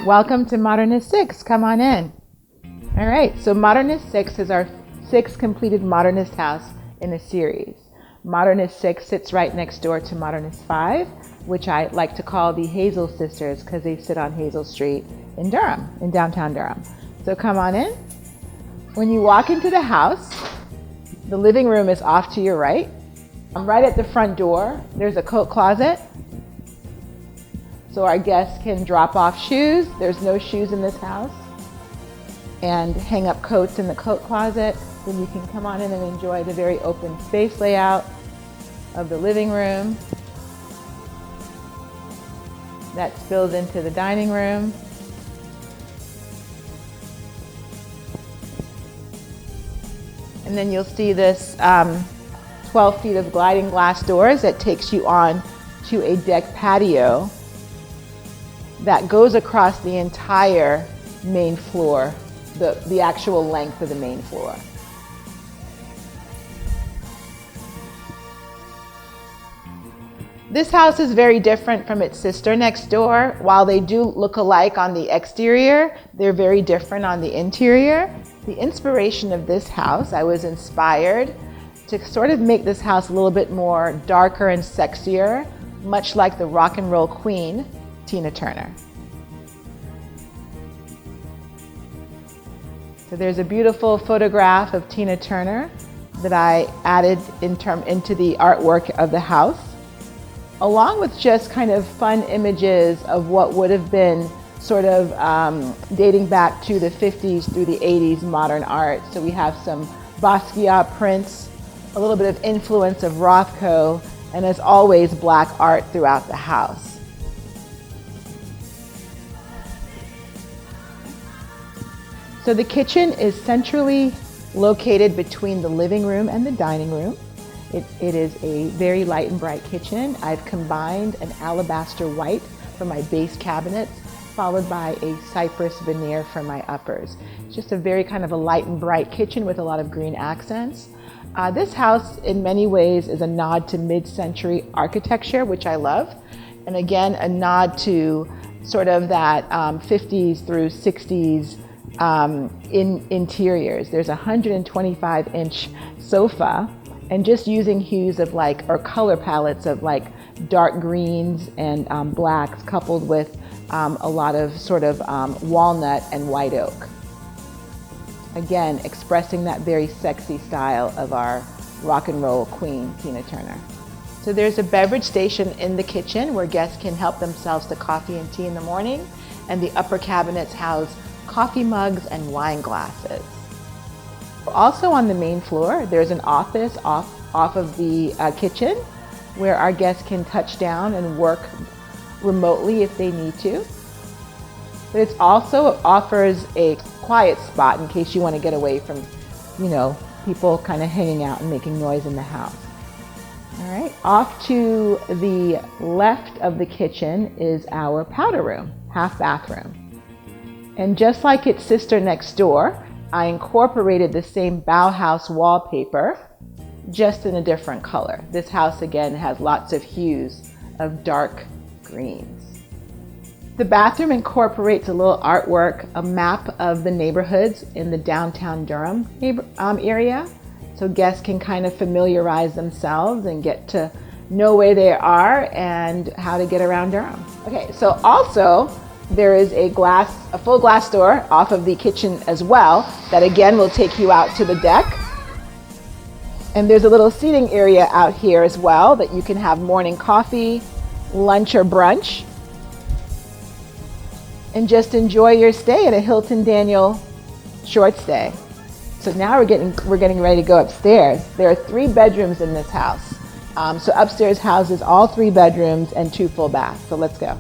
Welcome to Modernist 6. Come on in. All right, so Modernist 6 is our 6th completed Modernist house in a series. Modernist 6 sits right next door to Modernist 5, which I like to call the Hazel Sisters because they sit on Hazel Street in Durham, in downtown Durham. So come on in. When you walk into the house, the living room is off to your right. Right at the front door, there's a coat closet. So our guests can drop off shoes. There's no shoes in this house. And hang up coats in the coat closet. Then you can come on in and enjoy the very open space layout of the living room. That spills into the dining room. And then you'll see this 12 feet of gliding glass doors that takes you on to a deck patio that goes across the entire main floor, the actual length of the main floor. This house is very different from its sister next door. While they do look alike on the exterior, they're very different on the interior. The inspiration of this house, I was inspired to sort of make this house a little bit more darker and sexier, much like the rock and roll queen, Tina Turner. So there's a beautiful photograph of Tina Turner that I added into the artwork of the house, along with just kind of fun images of what would have been sort of dating back to the 50s through the 80s modern art. So we have some Basquiat prints, a little bit of influence of Rothko, and as always, black art throughout the house. So the kitchen is centrally located between the living room and the dining room. It is a very light and bright kitchen. I've combined an alabaster white for my base cabinets, followed by a cypress veneer for my uppers. It's just a very kind of a light and bright kitchen with a lot of green accents. This house in many ways is a nod to mid-century architecture, which I love. And again, a nod to sort of that 50s through 60s interiors. There's a 125-inch sofa, and just using hues of or color palettes of dark greens and blacks coupled with a lot of sort of walnut and white oak. Again, expressing that very sexy style of our rock and roll queen, Tina Turner. So there's a beverage station in the kitchen where guests can help themselves to coffee and tea in the morning, and the upper cabinets house coffee mugs and wine glasses. Also on the main floor, there's an office off of the kitchen where our guests can touch down and work remotely if they need to. But it also offers a quiet spot in case you want to get away from, people kind of hanging out and making noise in the house. All right, off to the left of the kitchen is our powder room, half bathroom. And just like its sister next door, I incorporated the same Bauhaus wallpaper, just in a different color. This house, again, has lots of hues of dark greens. The bathroom incorporates a little artwork, a map of the neighborhoods in the downtown Durham area, so guests can kind of familiarize themselves and get to know where they are and how to get around Durham. Okay, so also, there is a full glass door off of the kitchen as well that again will take you out to the deck. And there's a little seating area out here as well that you can have morning coffee, lunch or brunch, and just enjoy your stay at a Hilton Daniel short stay. So now we're getting ready to go upstairs. There are 3 bedrooms in this house. So upstairs houses all 3 bedrooms and 2 full baths. So let's go.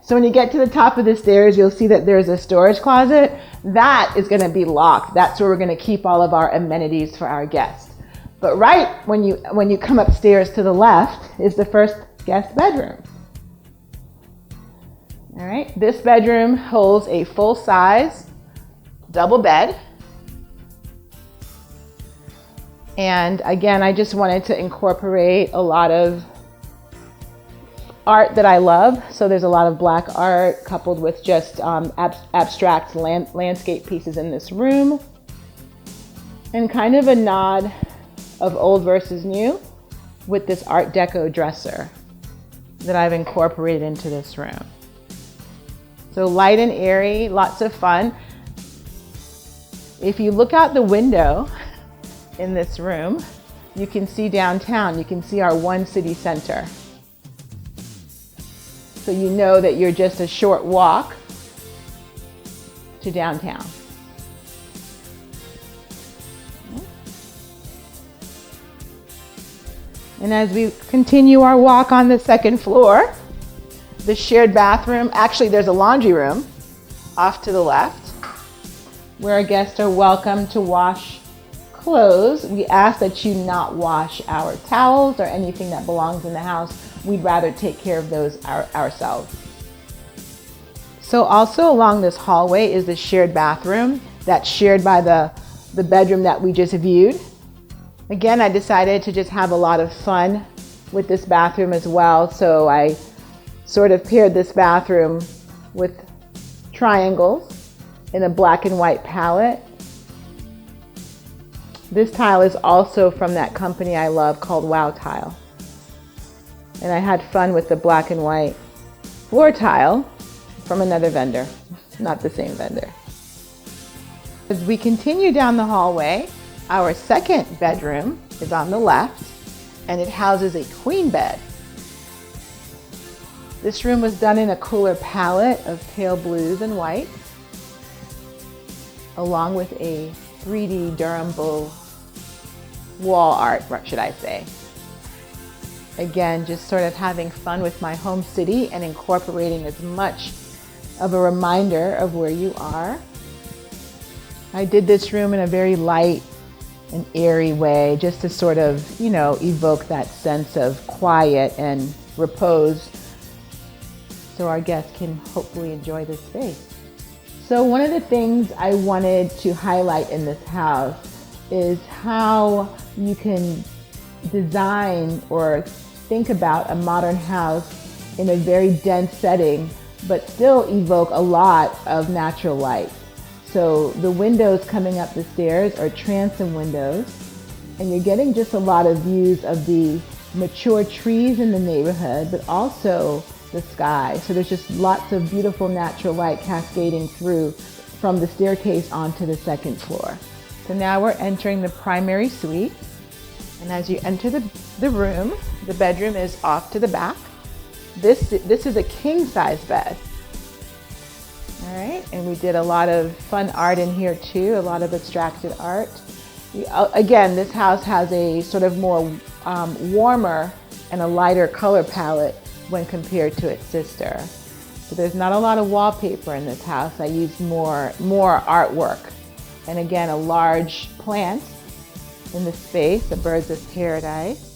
So when you get to the top of the stairs, you'll see that there's a storage closet. That is going to be locked. That's where we're going to keep all of our amenities for our guests. But right when you come upstairs to the left is the first guest bedroom. All right, this bedroom holds a full-size double bed. And again, I just wanted to incorporate a lot of art that I love. So there's a lot of black art coupled with just abstract landscape pieces in this room. And kind of a nod of old versus new with this Art Deco dresser that I've incorporated into this room. So light and airy, lots of fun. If you look out the window in this room, you can see downtown. You can see our one city center. So you know that you're just a short walk to downtown. And as we continue our walk on the second floor, the shared bathroom, actually there's a laundry room off to the left where our guests are welcome to wash clothes. We ask that you not wash our towels or anything that belongs in the house. We'd rather take care of those ourselves. So also along this hallway is the shared bathroom that's shared by the bedroom that we just viewed. Again, I decided to just have a lot of fun with this bathroom as well. So I sort of paired this bathroom with triangles in a black and white palette. This tile is also from that company I love called Wow Tile. And I had fun with the black and white floor tile from another vendor, not the same vendor. As we continue down the hallway, our second bedroom is on the left, and it houses a queen bed. This room was done in a cooler palette of pale blues and whites, along with a 3D Durham Bull wall art, should I say. Again, just sort of having fun with my home city and incorporating as much of a reminder of where you are. I did this room in a very light and airy way, just to sort of, evoke that sense of quiet and repose so our guests can hopefully enjoy this space. So one of the things I wanted to highlight in this house is how you can design or think about a modern house in a very dense setting, but still evoke a lot of natural light. So the windows coming up the stairs are transom windows, and you're getting just a lot of views of the mature trees in the neighborhood, but also the sky. So there's just lots of beautiful natural light cascading through from the staircase onto the second floor. So now we're entering the primary suite. And as you enter the room, the bedroom is off to the back. This is a king size bed. All right, and we did a lot of fun art in here too, a lot of abstracted art. Again, this house has a sort of more warmer and a lighter color palette when compared to its sister. So there's not a lot of wallpaper in this house. I used more artwork. And again, a large plant in the space, a birds of paradise.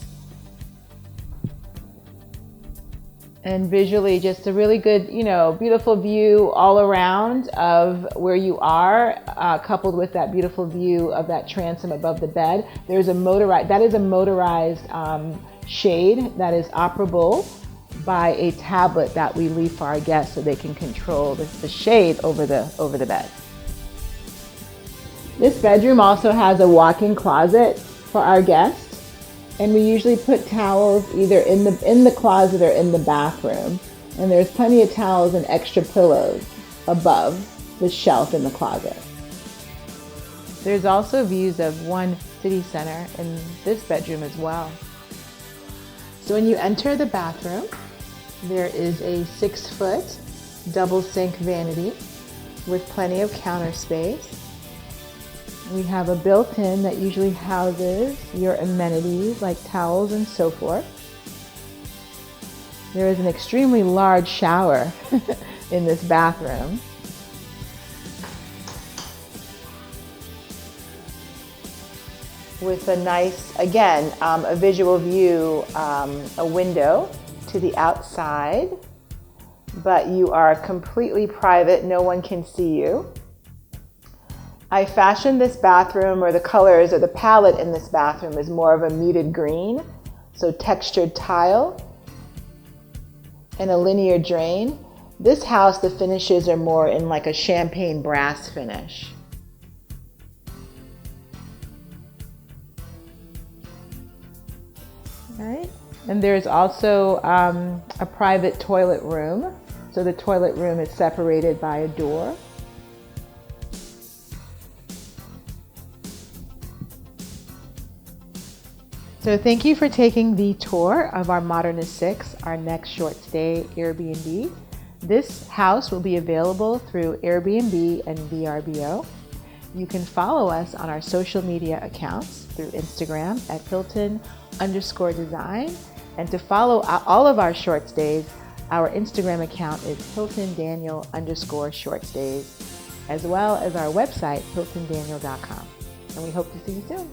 And visually, just a really good, beautiful view all around of where you are, coupled with that beautiful view of that transom above the bed. That is a motorized shade that is operable by a tablet that we leave for our guests so they can control the shade over the bed. This bedroom also has a walk-in closet for our guests. And we usually put towels either in the closet or in the bathroom. And there's plenty of towels and extra pillows above the shelf in the closet. There's also views of one city center in this bedroom as well. So when you enter the bathroom, there is a 6-foot double sink vanity with plenty of counter space. We have a built-in that usually houses your amenities like towels and so forth. There is an extremely large shower in this bathroom. With a nice, again, a visual view, a window to the outside, but you are completely private. No one can see you. I fashioned this bathroom, or the colors or the palette in this bathroom is more of a muted green, so textured tile and a linear drain. This house, the finishes are more in like a champagne brass finish. All right. And there's also a private toilet room. So the toilet room is separated by a door. So thank you for taking the tour of our Modernist 6, our next short stay Airbnb. This house will be available through Airbnb and VRBO. You can follow us on our social media accounts through Instagram at Hilton_design. And to follow all of our short stays, our Instagram account is HiltonDaniel_short stays, as well as our website, HiltonDaniel.com. And we hope to see you soon.